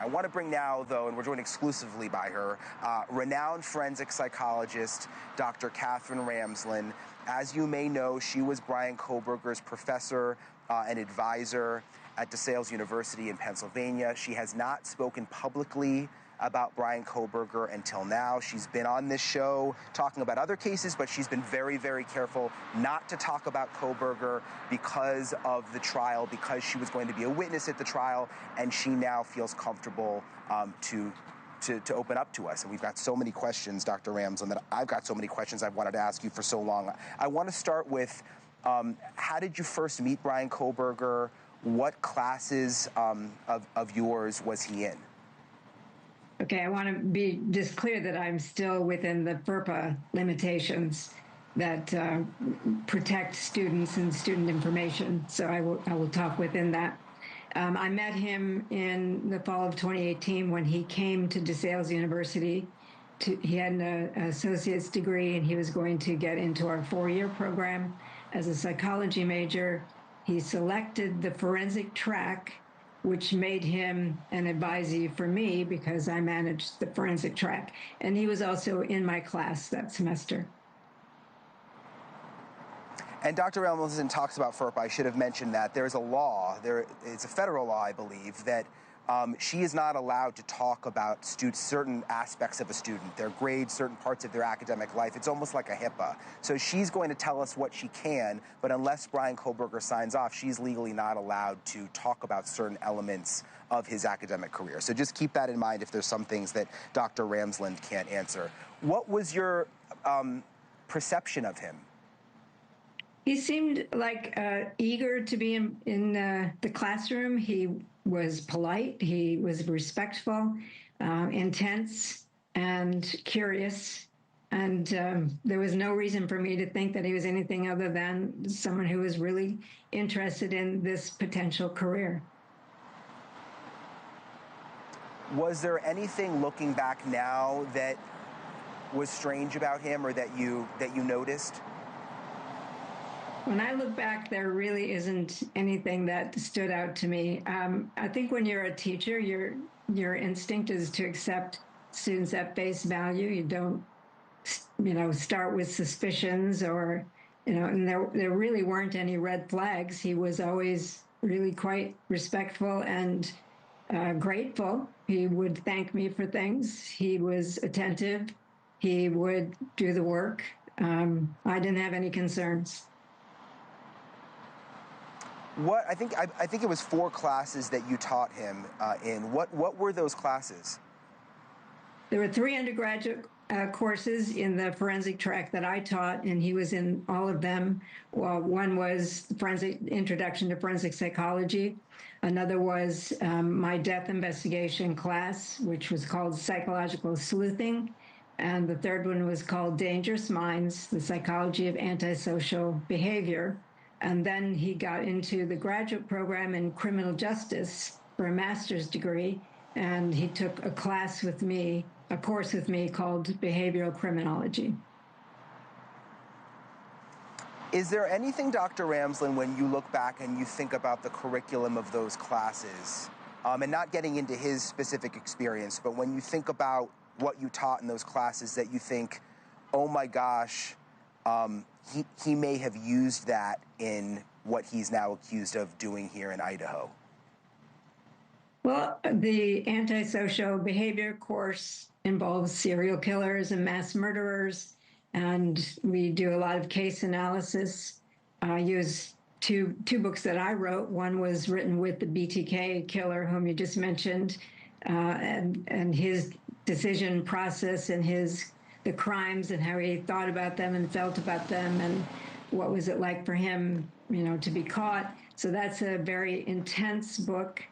I want to bring now, though, and we're joined exclusively by her, renowned forensic psychologist, Dr. Katherine Ramsland. As you may know, she was Bryan Kohberger's professor and advisor at DeSales University in Pennsylvania. She has not spoken publicly about Bryan Kohberger until now. She's been on this show talking about other cases, but she's been very, very careful not to talk about Kohberger because of the trial, because she was going to be a witness at the trial, and she now feels comfortable to open up to us. And we've got so many questions, Dr. Ramsland, that I've got so many questions I've wanted to ask you for so long. I want to start with, how did you first meet Bryan Kohberger? What classes of yours was he in? Okay, I want to be just clear that I'm still within the FERPA limitations that protect students and student information. So I will talk within that. I met him in the fall of 2018 when he came to DeSales University. He had an associate's degree, and he was going to get into our 4-year program as a psychology major. He selected the forensic track, which made him an advisee for me because I managed the forensic track. And he was also in my class that semester. And Dr. Ramsland talks about FERPA. I should have mentioned that. There's a law, it's a federal law, I believe, that she is not allowed to talk about certain aspects of a student, their grades, certain parts of their academic life. It's almost like a HIPAA. So she's going to tell us what she can, but unless Bryan Kohberger signs off, she's legally not allowed to talk about certain elements of his academic career. So just keep that in mind if there's some things that Dr. Ramsland can't answer. What was your perception of him? He seemed like eager to be in the classroom. He was polite, he was respectful, intense, and curious. And there was no reason for me to think that he was anything other than someone who was really interested in this potential career. Was there anything looking back now that was strange about him or that you noticed? When I look back, there really isn't anything that stood out to me. I think when you're a teacher, your instinct is to accept students at face value. You don't, start with suspicions or, and there really weren't any red flags. He was always really quite respectful and grateful. He would thank me for things. He was attentive. He would do the work. I didn't have any concerns. I think it was 4 classes that you taught him in. What were those classes? There were 3 undergraduate courses in the forensic track that I taught, and he was in all of them. Well, one was Introduction to Forensic Psychology. Another was my death investigation class, which was called Psychological Sleuthing. And the third one was called Dangerous Minds, the Psychology of Antisocial Behavior. And then he got into the graduate program in criminal justice for a master's degree, and he took a course with me called Behavioral Criminology. Is there anything, Dr. Ramsland, when you look back and you think about the curriculum of those classes, and not getting into his specific experience, but when you think about what you taught in those classes that you think, oh my gosh, he may have used that in what he's now accused of doing here in Idaho? Well, the antisocial behavior course involves serial killers and mass murderers, and we do a lot of case analysis. I use two books that I wrote. One was written with the BTK killer, whom you just mentioned, and his decision process and the crimes and how he thought about them and felt about them and what was it like for him, to be caught. So that's a very intense book.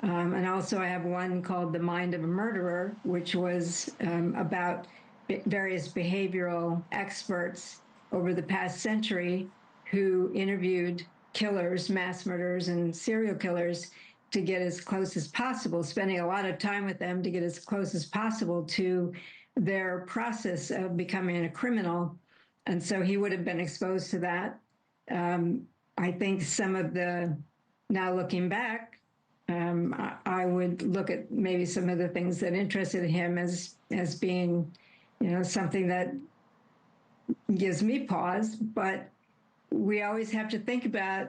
And also I have one called The Mind of a Murderer, which was about various behavioral experts over the past century who interviewed killers, mass murderers, and serial killers to get as close as possible, spending a lot of time with them to get as close as possible to their process of becoming a criminal. And so he would have been exposed to that. I think some of now looking back, I would look at maybe some of the things that interested him as being, something that gives me pause. But we always have to think about,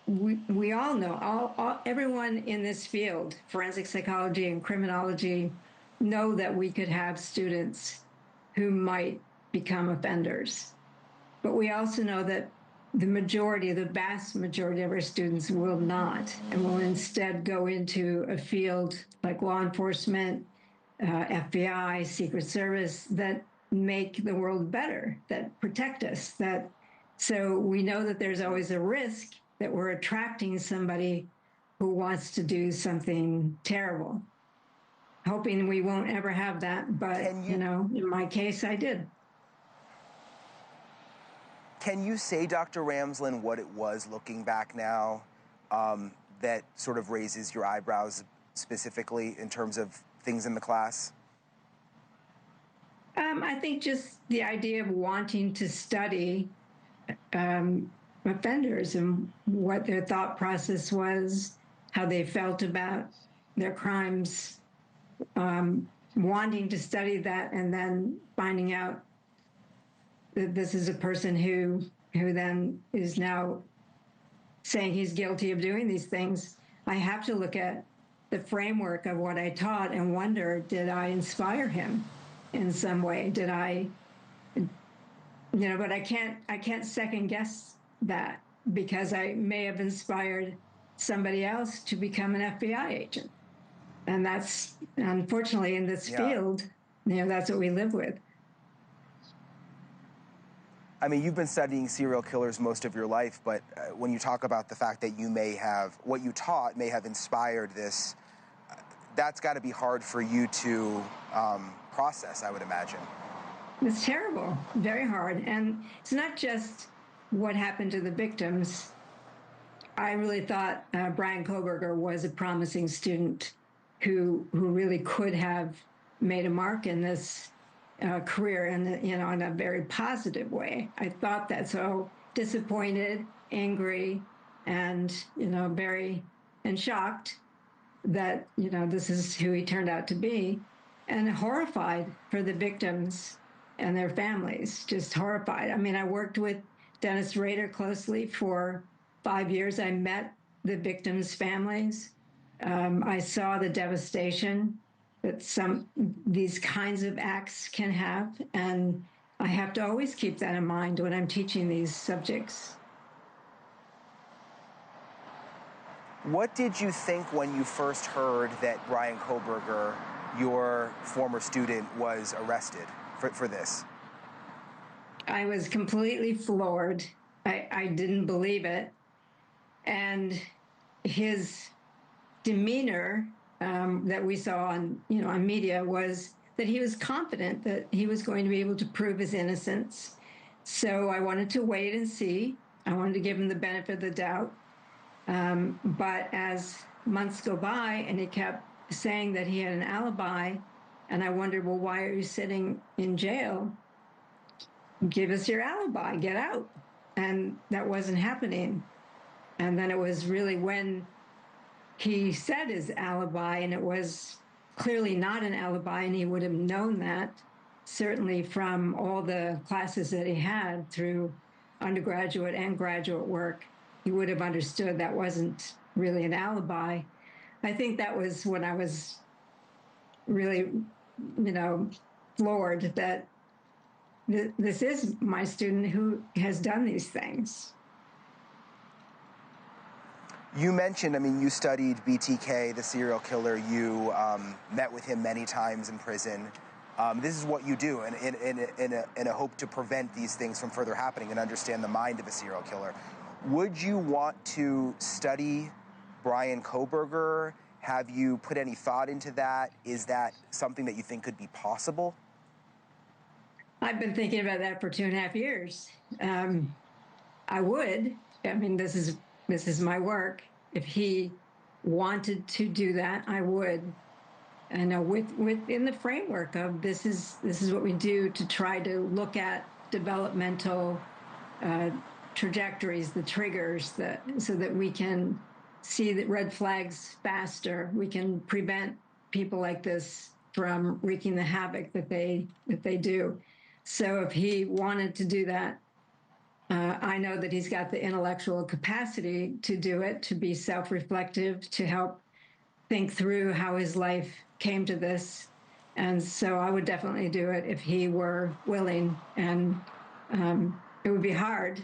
we all know, everyone in this field, forensic psychology and criminology, know that we could have students who might become offenders. But we also know that the vast majority of our students will not, and will instead go into a field like law enforcement, FBI, Secret Service, that make the world better, that protect us. So we know that there's always a risk that we're attracting somebody who wants to do something terrible. Hoping we won't ever have that, but in my case, I did. Can you say, Dr. Ramsland, what it was looking back now that sort of raises your eyebrows specifically in terms of things in the class? I think just the idea of wanting to study offenders and what their thought process was, how they felt about their crimes, wanting to study that, and then finding out that this is a person who then is now saying he's guilty of doing these things. I have to look at the framework of what I taught and wonder, did I inspire him in some way? Did I, but I can't second guess that, because I may have inspired somebody else to become an FBI agent. And that's, unfortunately, in this field, that's what we live with. I mean, you've been studying serial killers most of your life, but when you talk about the fact that what you taught may have inspired this, that's got to be hard for you to process, I would imagine. It's terrible, very hard. And it's not just what happened to the victims. I really thought Bryan Kohberger was a promising student who really could have made a mark in this career in a very positive way. I thought that. So disappointed, angry, and very shocked that this is who he turned out to be, and horrified for the victims and their families. Just horrified. I mean, I worked with Dennis Rader closely for 5 years. I met the victims' families. I saw the devastation that these kinds of acts can have, and I have to always keep that in mind when I'm teaching these subjects. What did you think when you first heard that Bryan Kohberger, your former student, was arrested for this? I was completely floored. I didn't believe it. And his demeanor that we saw on media was that he was confident that he was going to be able to prove his innocence. So I wanted to wait and see. I wanted to give him the benefit of the doubt. But as months go by and he kept saying that he had an alibi, and I wondered, well, why are you sitting in jail? Give us your alibi, get out. And that wasn't happening. And then it was really when he said his alibi, and it was clearly not an alibi, and he would have known that, certainly from all the classes that he had through undergraduate and graduate work. He would have understood that wasn't really an alibi. I think that was when I was really, floored that this is my student who has done these things. You mentioned, you studied BTK, the serial killer. You met with him many times in prison. This is what you do in a hope to prevent these things from further happening and understand the mind of a serial killer. Would you want to study Bryan Kohberger? Have you put any thought into that? Is that something that you think could be possible? I've been thinking about that for 2.5 years. I would. This is my work. If he wanted to do that, I would. And within the framework of this is what we do to try to look at developmental trajectories, the triggers, so that we can see the red flags faster. We can prevent people like this from wreaking the havoc that they do. So if he wanted to do that, I know that he's got the intellectual capacity to do it, to be self-reflective, to help think through how his life came to this. And so I would definitely do it if he were willing. And it would be hard.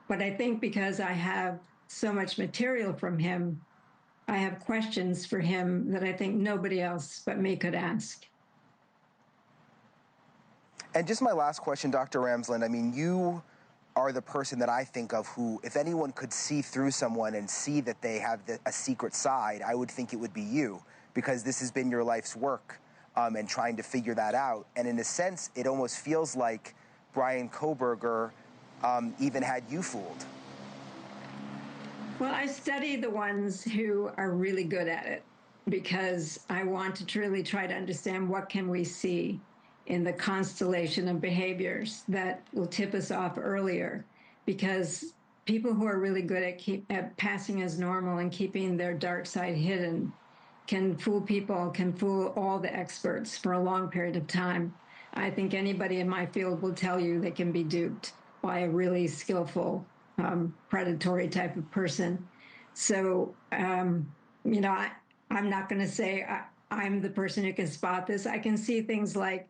But I think because I have so much material from him, I have questions for him that I think nobody else but me could ask. And just my last question, Dr. Ramsland, I mean, you are the person that I think of who, if anyone could see through someone and see that they have a secret side, I would think it would be you, because this has been your life's work and trying to figure that out. And in a sense, it almost feels like Bryan Kohberger even had you fooled. Well, I study the ones who are really good at it because I want to truly try to understand what can we see in the constellation of behaviors that will tip us off earlier, because people who are really good at passing as normal and keeping their dark side hidden can fool people, can fool all the experts for a long period of time. I think anybody in my field will tell you they can be duped by a really skillful predatory type of person. So, you know, I'm not going to say I'm the person who can spot this. I can see things like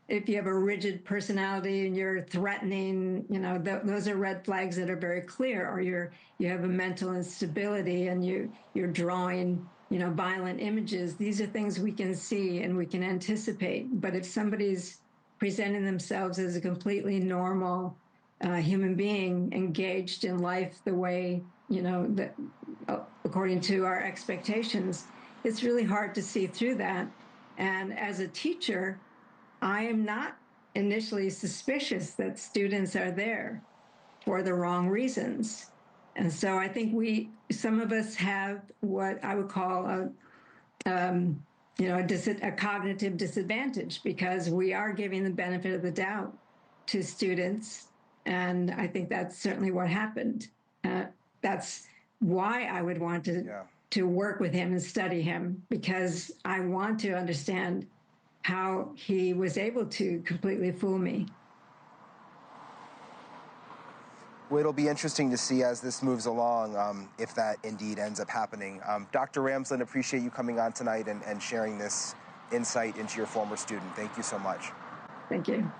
if you have a rigid personality and you're threatening, you know, those are red flags that are very clear. Or you have a mental instability and you're drawing, you know, violent images. These are things we can see and we can anticipate. But if somebody's presenting themselves as a completely normal human being engaged in life the way, you know, that according to our expectations, it's really hard to see through that. And as a teacher, I am not initially suspicious that students are there for the wrong reasons. And so I think some of us have what I would call a cognitive disadvantage, because we are giving the benefit of the doubt to students. And I think that's certainly what happened. That's why I would want to work with him and study him, because I want to understand how he was able to completely fool me. Well, it'll be interesting to see as this moves along if that indeed ends up happening. Dr. Ramsland, appreciate you coming on tonight and sharing this insight into your former student. Thank you so much. Thank you.